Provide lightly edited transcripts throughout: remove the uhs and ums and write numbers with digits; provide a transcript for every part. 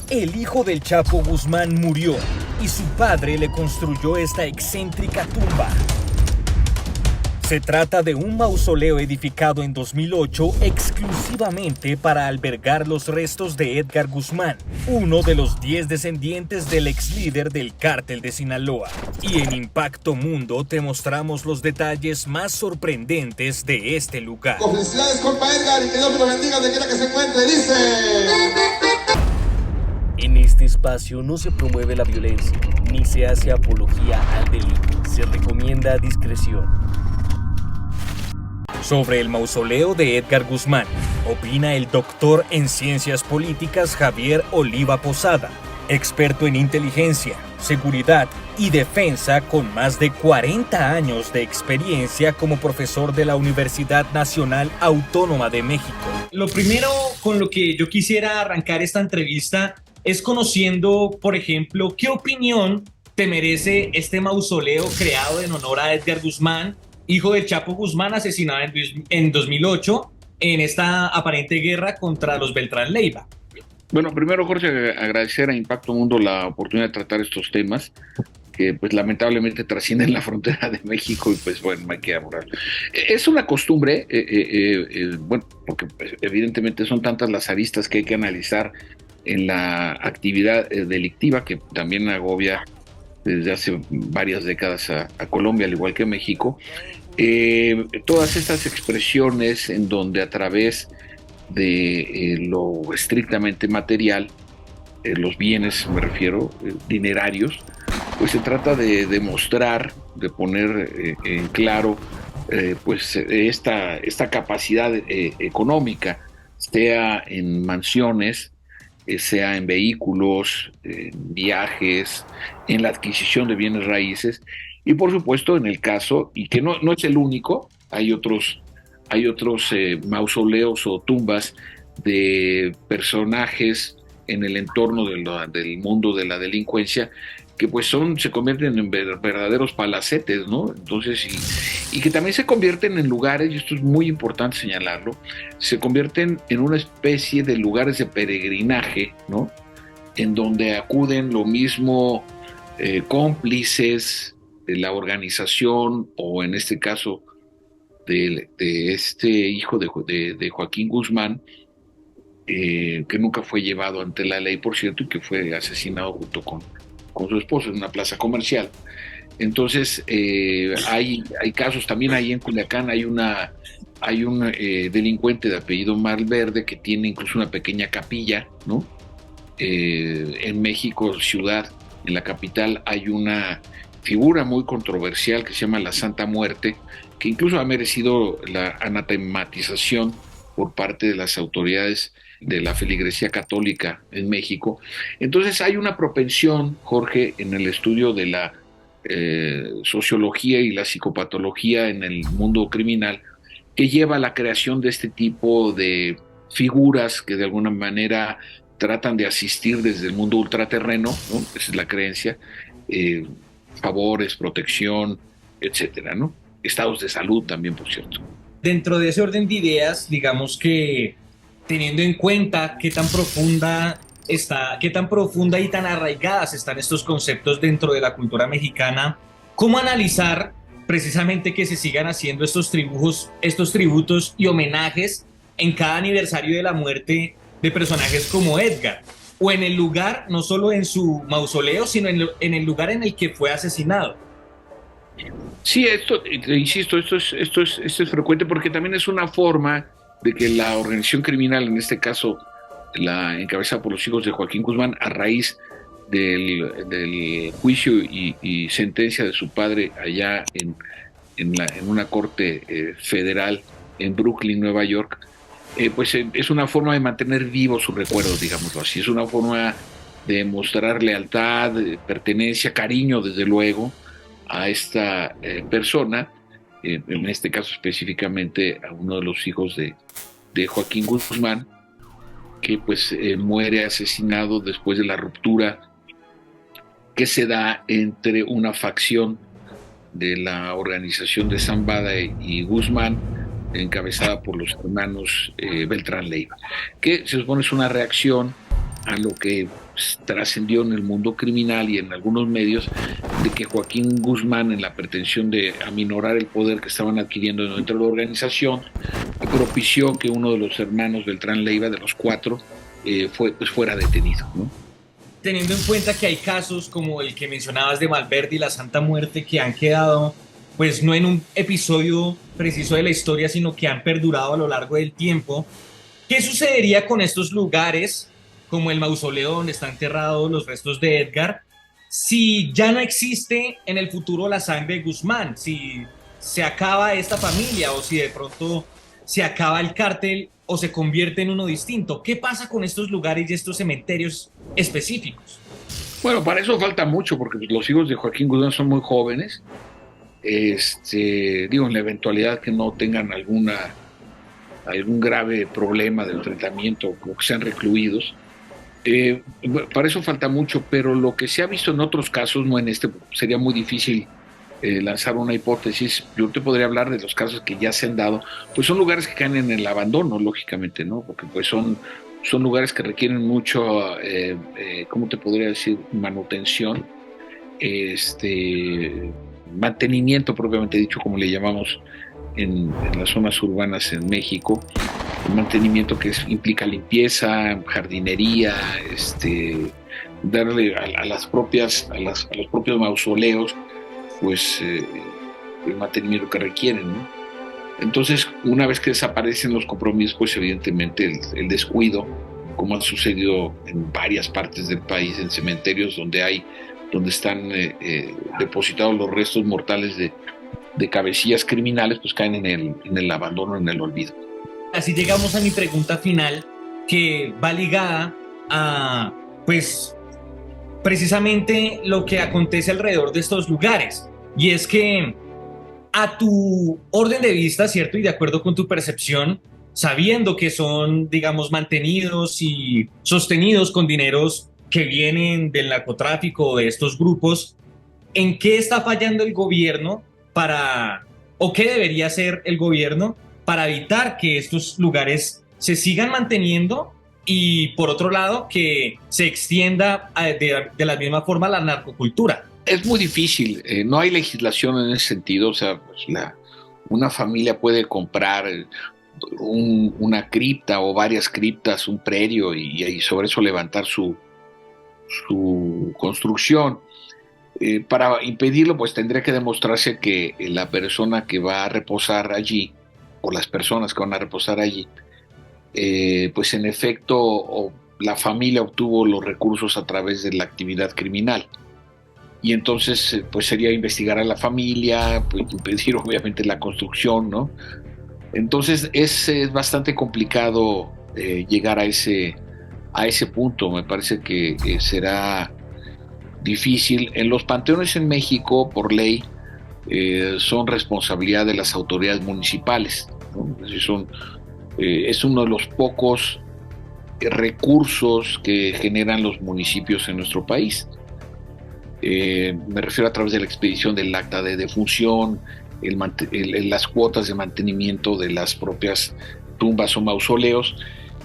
El hijo del Chapo Guzmán murió y su padre le construyó esta excéntrica tumba. Se trata de un mausoleo edificado en 2008 exclusivamente para albergar los restos de Edgar Guzmán, uno de los 10 descendientes del ex líder del Cártel de Sinaloa. Y en Impacto Mundo te mostramos los detalles más sorprendentes de este lugar. Felicidades, compa Edgar, y que Dios me lo bendiga donde quiera que se encuentre, dice. En este espacio no se promueve la violencia, ni se hace apología al delito. Se recomienda discreción. Sobre el mausoleo de Edgar Guzmán, opina el doctor en ciencias políticas Javier Oliva Posada, experto en inteligencia, seguridad y defensa con más de 40 años de experiencia como profesor de la Universidad Nacional Autónoma de México. Lo primero con lo que yo quisiera arrancar esta entrevista es conociendo, por ejemplo, qué opinión te merece este mausoleo creado en honor a Edgar Guzmán, hijo del Chapo Guzmán, asesinado en 2008 en esta aparente guerra contra los Beltrán Leiva. Bueno, primero, Jorge, agradecer a Impacto Mundo la oportunidad de tratar estos temas que pues lamentablemente trascienden la frontera de México y pues bueno, hay que abordarlo. Es una costumbre, bueno, porque pues, evidentemente son tantas las aristas que hay que analizar en la actividad delictiva que también agobia desde hace varias décadas a Colombia, al igual que México. Todas estas expresiones en donde a través de lo estrictamente material, los bienes, me refiero, dinerarios, pues se trata de demostrar, de poner en claro pues esta capacidad económica, sea en mansiones, sea en vehículos, en viajes, en la adquisición de bienes raíces y por supuesto en el caso, y que no es el único, hay otros mausoleos o tumbas de personajes en el entorno del mundo de la delincuencia que pues se convierten en verdaderos palacetes, ¿no? Entonces, y que también se convierten en lugares, y esto es muy importante señalarlo, se convierten en una especie de lugares de peregrinaje, ¿no? En donde acuden lo mismo cómplices de la organización, o en este caso de este hijo de Joaquín Guzmán, que nunca fue llevado ante la ley, por cierto, y que fue asesinado junto con su esposo en una plaza comercial. Entonces, hay casos, también ahí en Culiacán hay un delincuente de apellido Malverde que tiene incluso una pequeña capilla, ¿no? En México, ciudad, en la capital, hay una figura muy controversial que se llama la Santa Muerte, que incluso ha merecido la anatematización por parte de las autoridades de la feligresía católica en México. Entonces hay una propensión, Jorge, en el estudio de la sociología y la psicopatología en el mundo criminal, que lleva a la creación de este tipo de figuras que de alguna manera tratan de asistir desde el mundo ultraterreno, ¿no? Esa es la creencia, favores, protección, etcétera, ¿no? Estados de salud también, por cierto. Dentro de ese orden de ideas, digamos que teniendo en cuenta qué tan profunda y tan arraigadas están estos conceptos dentro de la cultura mexicana, ¿cómo analizar precisamente que se sigan haciendo estos tributos y homenajes en cada aniversario de la muerte de personajes como Edgar? O en el lugar, no solo en su mausoleo, sino en el lugar en el que fue asesinado. Sí, insisto, esto es frecuente porque también es una forma de que la organización criminal, en este caso la encabezada por los hijos de Joaquín Guzmán, a raíz del juicio y sentencia de su padre allá en una corte federal en Brooklyn, Nueva York, pues es una forma de mantener vivos sus recuerdos, digámoslo así. Es una forma de mostrar lealtad, pertenencia, cariño, desde luego, a esta persona, en este caso específicamente a uno de los hijos de Joaquín Guzmán, que pues muere asesinado después de la ruptura que se da entre una facción de la organización de Zambada y Guzmán, encabezada por los hermanos Beltrán Leiva, que se supone es una reacción a lo que pues, trascendió en el mundo criminal y en algunos medios de que Joaquín Guzmán, en la pretensión de aminorar el poder que estaban adquiriendo dentro de la organización, propició que uno de los hermanos Beltrán Leiva, de los 4, fuera detenido, ¿no? Teniendo en cuenta que hay casos como el que mencionabas de Malverde y la Santa Muerte que han quedado, pues no en un episodio preciso de la historia, sino que han perdurado a lo largo del tiempo, ¿qué sucedería con estos lugares, como el mausoleo donde están enterrados los restos de Edgar, si ya no existe en el futuro la sangre de Guzmán, si se acaba esta familia o si de pronto se acaba el cártel o se convierte en uno distinto? ¿Qué pasa con estos lugares y estos cementerios específicos? Bueno, para eso falta mucho, porque los hijos de Joaquín Guzmán son muy jóvenes. Digo, en la eventualidad que no tengan algún grave problema de enfrentamiento o que sean recluidos. Para eso falta mucho, pero lo que se ha visto en otros casos, no en este, sería muy difícil lanzar una hipótesis. Yo te podría hablar de los casos que ya se han dado, pues son lugares que caen en el abandono, lógicamente, ¿no? Porque pues son lugares que requieren mucho, ¿cómo te podría decir? Manutención, mantenimiento propiamente dicho, como le llamamos en las zonas urbanas en México, mantenimiento que implica limpieza, jardinería, darle a los propios mausoleos, pues el mantenimiento que requieren, ¿no? Entonces, una vez que desaparecen los compromisos, pues evidentemente el descuido, como ha sucedido en varias partes del país, en cementerios donde están depositados los restos mortales de cabecillas criminales, pues caen en el abandono, en el olvido. Así llegamos a mi pregunta final, que va ligada a, pues, precisamente lo que acontece alrededor de estos lugares. Y es que, a tu orden de vista, ¿cierto? Y de acuerdo con tu percepción, sabiendo que son, digamos, mantenidos y sostenidos con dineros que vienen del narcotráfico o de estos grupos, ¿en qué está fallando el gobierno o qué debería hacer el gobierno para evitar que estos lugares se sigan manteniendo y, por otro lado, que se extienda de la misma forma la narcocultura? Es muy difícil, no hay legislación en ese sentido. O sea, pues una familia puede comprar una cripta o varias criptas, un predio, y sobre eso levantar su construcción. Para impedirlo, pues tendría que demostrarse que la persona que va a reposar allí, o las personas que van a reposar allí, pues en efecto la familia obtuvo los recursos a través de la actividad criminal. Y entonces pues sería investigar a la familia, pues impedir obviamente la construcción, ¿no? Entonces es bastante complicado llegar a ese punto. Me parece que será difícil. En los panteones en México, por ley, son responsabilidad de las autoridades municipales, ¿no? Es uno de los pocos recursos que generan los municipios en nuestro país. Me refiero a través de la expedición del acta de defunción, las cuotas de mantenimiento de las propias tumbas o mausoleos.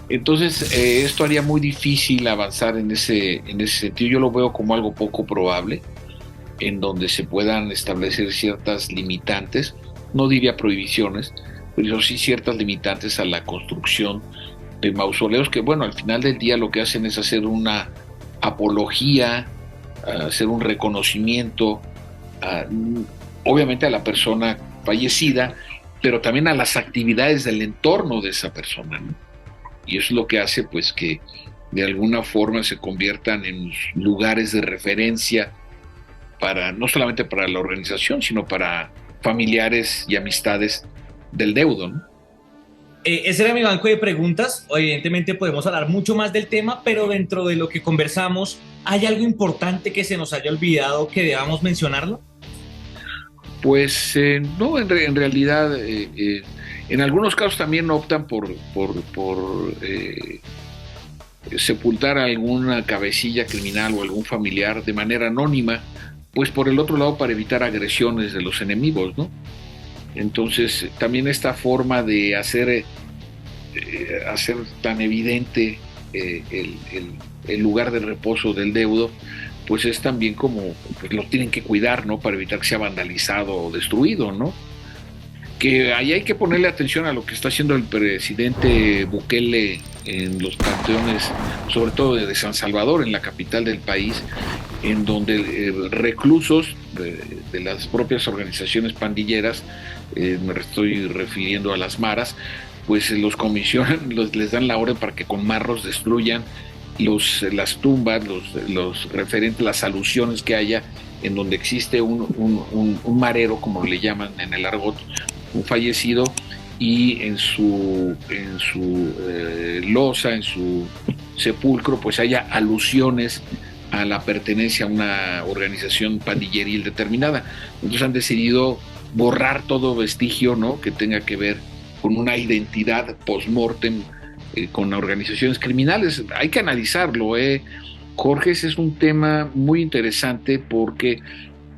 Entonces esto haría muy difícil avanzar en ese sentido. Yo lo veo como algo poco probable, en donde se puedan establecer ciertas limitantes, no diría prohibiciones, pero sí ciertas limitantes a la construcción de mausoleos que, bueno, al final del día lo que hacen es hacer una apología, hacer un reconocimiento, obviamente a la persona fallecida, pero también a las actividades del entorno de esa persona, ¿no? Y eso es lo que hace, pues, que de alguna forma se conviertan en lugares de referencia no solamente para la organización, sino para familiares y amistades del deudo, ¿no? Ese era mi banco de preguntas. Evidentemente podemos hablar mucho más del tema, pero dentro de lo que conversamos, ¿hay algo importante que se nos haya olvidado que debamos mencionarlo? Pues no, en realidad, en algunos casos también optan por sepultar a alguna cabecilla criminal o algún familiar de manera anónima, pues por el otro lado para evitar agresiones de los enemigos, ¿no? Entonces también esta forma de hacer tan evidente el lugar de reposo del deudo, pues es también como, pues lo tienen que cuidar, ¿no? Para evitar que sea vandalizado o destruido, ¿no? Que ahí hay que ponerle atención a lo que está haciendo el presidente Bukele en los panteones, sobre todo de San Salvador, en la capital del país, en donde reclusos de las propias organizaciones pandilleras, me estoy refiriendo a las maras, pues los comisionan, les dan la orden para que con marros destruyan las tumbas, los referentes, las alusiones que haya, en donde existe un marero, como le llaman en el argot, un fallecido, y en su losa, en su sepulcro, pues haya alusiones a la pertenencia a una organización pandilleril determinada. Entonces han decidido borrar todo vestigio, ¿no?, que tenga que ver con una identidad post-mortem con organizaciones criminales. Hay que analizarlo, Jorge. Ese es un tema muy interesante porque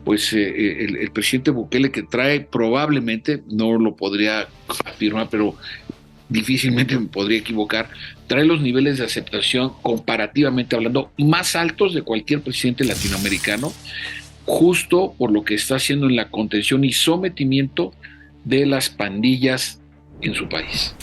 pues el presidente Bukele, que trae probablemente, no lo podría afirmar, pero difícilmente me podría equivocar, trae los niveles de aceptación comparativamente hablando más altos de cualquier presidente latinoamericano, justo por lo que está haciendo en la contención y sometimiento de las pandillas en su país.